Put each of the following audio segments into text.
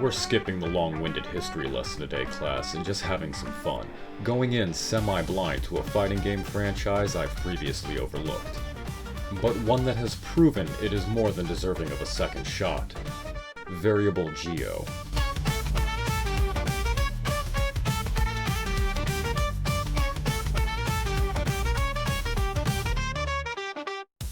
We're skipping the long-winded history lesson today, class, and just having some fun, going in semi-blind to a fighting game franchise I've previously overlooked. But one that has proven it is more than deserving of a second shot. Variable Geo.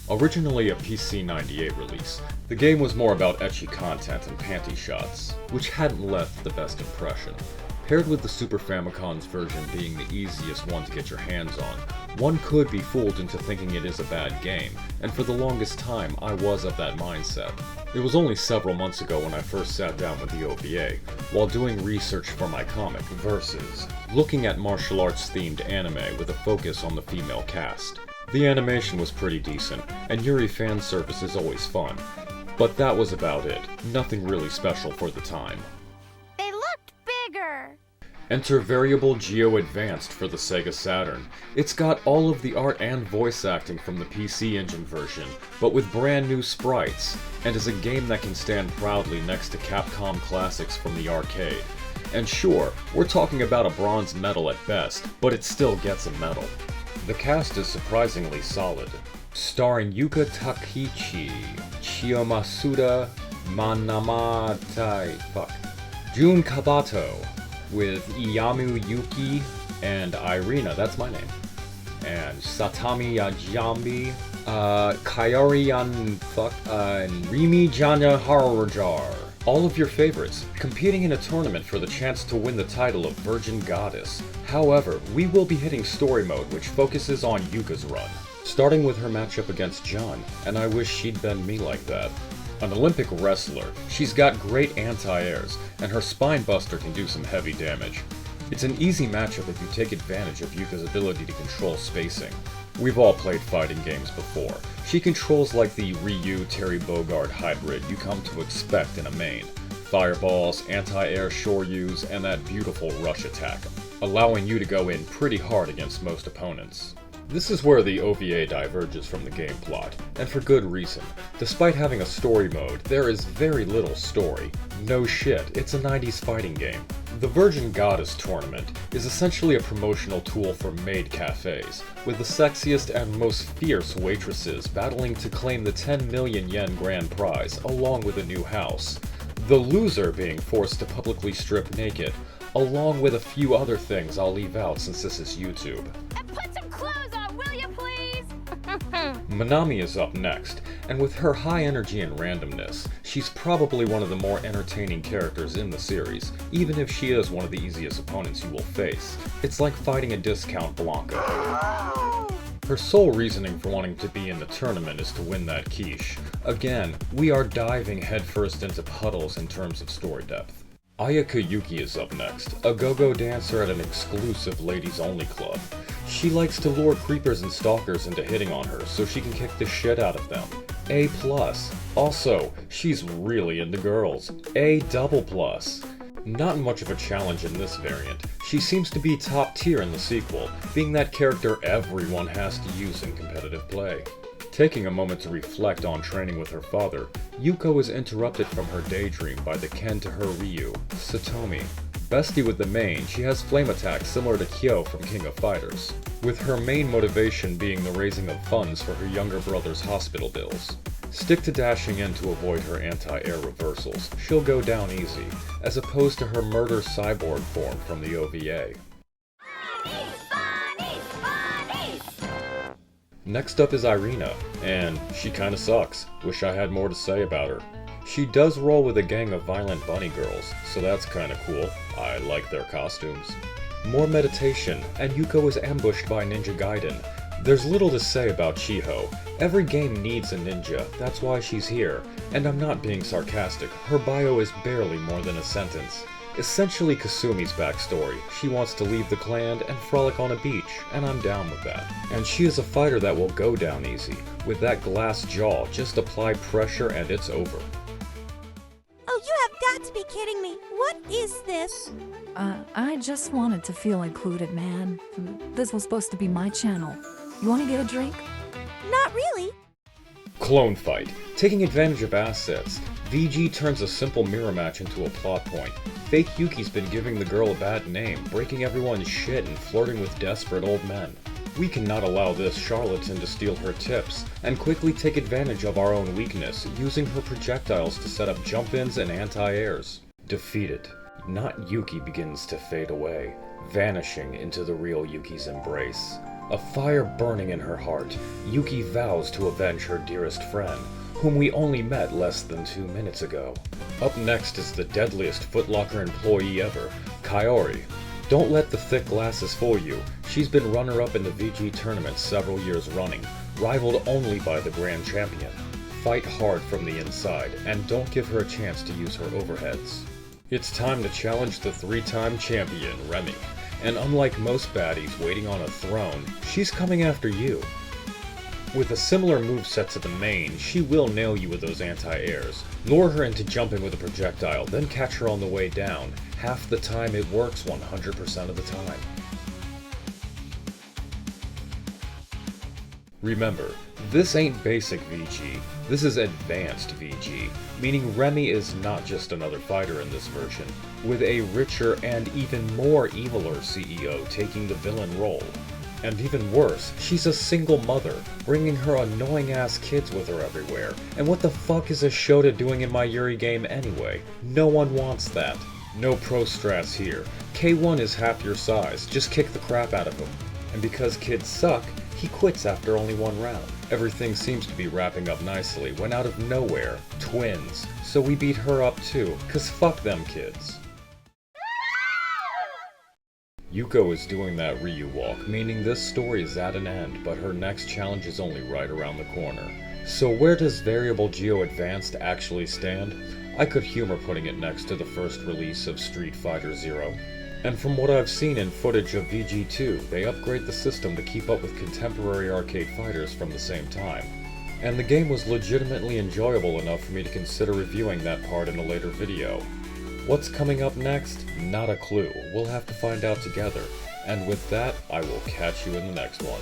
Originally a PC 98 release, the game was more about ecchi content and panty shots, which hadn't left the best impression. Paired with the Super Famicom's version being the easiest one to get your hands on, one could be fooled into thinking it is a bad game, and for the longest time I was of that mindset. It was only several months ago when I first sat down with the OVA, while doing research for my comic, Versus, looking at martial arts themed anime with a focus on the female cast. The animation was pretty decent, and Yuri fan service is always fun, but that was about it. Nothing really special for the time. They looked bigger! Enter Variable Geo Advanced for the Sega Saturn. It's got all of the art and voice acting from the PC Engine version, but with brand new sprites, and is a game that can stand proudly next to Capcom classics from the arcade. And sure, we're talking about a bronze medal at best, but it still gets a medal. The cast is surprisingly solid, starring Yuka Takichi, Chiyomasuda Jun Kabato, with Iyamu Yuki and Irina, that's my name, and Satami Yajambi, Kaori and Rimi Jana Harajar. All of your favorites, competing in a tournament for the chance to win the title of Virgin Goddess. However, we will be hitting story mode, which focuses on Yuka's run, starting with her matchup against John, and I wish she'd been me like that. An Olympic wrestler, she's got great anti-airs, and her spine buster can do some heavy damage. It's an easy matchup if you take advantage of Yuka's ability to control spacing. We've all played fighting games before. She controls like the Ryu Terry Bogard hybrid you come to expect in a main. Fireballs, anti-air shoryus, and that beautiful rush attack, allowing you to go in pretty hard against most opponents. This is where the OVA diverges from the game plot, and for good reason. Despite having a story mode, there is very little story. No shit, it's a 90s fighting game. The Virgin Goddess tournament is essentially a promotional tool for maid cafes, with the sexiest and most fierce waitresses battling to claim the 10 million yen grand prize along with a new house. The loser being forced to publicly strip naked, along with a few other things I'll leave out since this is YouTube. And put some clothes on, will you please? Manami is up next, and with her high energy and randomness, she's probably one of the more entertaining characters in the series, even if she is one of the easiest opponents you will face. It's like fighting a discount Blanca. Her sole reasoning for wanting to be in the tournament is to win that quiche. Again, we are diving headfirst into puddles in terms of story depth. Ayaka Yuki is up next, a go-go dancer at an exclusive ladies-only club. She likes to lure creepers and stalkers into hitting on her so she can kick the shit out of them. A+. Also, she's really into girls. A++. Not much of a challenge in this variant. She seems to be top tier in the sequel, being that character everyone has to use in competitive play. Taking a moment to reflect on training with her father, Yuko is interrupted from her daydream by the Ken to her Ryu, Satomi. Bestie with the main, she has flame attacks similar to Kyo from King of Fighters, with her main motivation being the raising of funds for her younger brother's hospital bills. Stick to dashing in to avoid her anti-air reversals, she'll go down easy, as opposed to her murder cyborg form from the OVA. Next up is Irina, and she kinda sucks. Wish I had more to say about her. She does roll with a gang of violent bunny girls, so that's kinda cool. I like their costumes. More meditation, and Yuko is ambushed by Ninja Gaiden. There's little to say about Chiho. Every game needs a ninja, that's why she's here. And I'm not being sarcastic, her bio is barely more than a sentence. Essentially Kasumi's backstory. She wants to leave the clan and frolic on a beach, and I'm down with that. And she is a fighter that will go down easy. With that glass jaw, just apply pressure and it's over. Oh, you have got to be kidding me. What is this? I just wanted to feel included, man. This was supposed to be my channel. You want to get a drink? Not really. Clone fight. Taking advantage of assets. VG turns a simple mirror match into a plot point. Fake Yuki's been giving the girl a bad name, breaking everyone's shit and flirting with desperate old men. We cannot allow this charlatan to steal her tips, and quickly take advantage of our own weakness, using her projectiles to set up jump-ins and anti-airs. Defeated, not Yuki begins to fade away, vanishing into the real Yuki's embrace. A fire burning in her heart, Yuki vows to avenge her dearest friend, whom we only met less than 2 minutes ago. Up next is the deadliest Foot Locker employee ever, Kaori. Don't let the thick glasses fool you. She's been runner-up in the VG tournament several years running, rivaled only by the grand champion. Fight hard from the inside, and don't give her a chance to use her overheads. It's time to challenge the 3-time champion, Remy. And unlike most baddies waiting on a throne, she's coming after you. With a similar moveset to the main, she will nail you with those anti-airs. Lure her into jumping with a projectile, then catch her on the way down. Half the time it works 100% of the time. Remember, this ain't basic VG, this is advanced VG, meaning Remy is not just another fighter in this version, with a richer and even more eviler CEO taking the villain role. And even worse, she's a single mother, bringing her annoying-ass kids with her everywhere. And what the fuck is a Shota doing in my Yuri game anyway? No one wants that. No pro strats here. K1 is half your size, just kick the crap out of him. And because kids suck, he quits after only 1 round. Everything seems to be wrapping up nicely when out of nowhere, twins. So we beat her up too, cause fuck them kids. Yuko is doing that Ryu walk, meaning this story is at an end, but her next challenge is only right around the corner. So where does Variable Geo Advanced actually stand? I could humor putting it next to the first release of Street Fighter Zero. And from what I've seen in footage of VG2, they upgrade the system to keep up with contemporary arcade fighters from the same time. And the game was legitimately enjoyable enough for me to consider reviewing that part in a later video. What's coming up next? Not a clue. We'll have to find out together. And with that, I will catch you in the next one.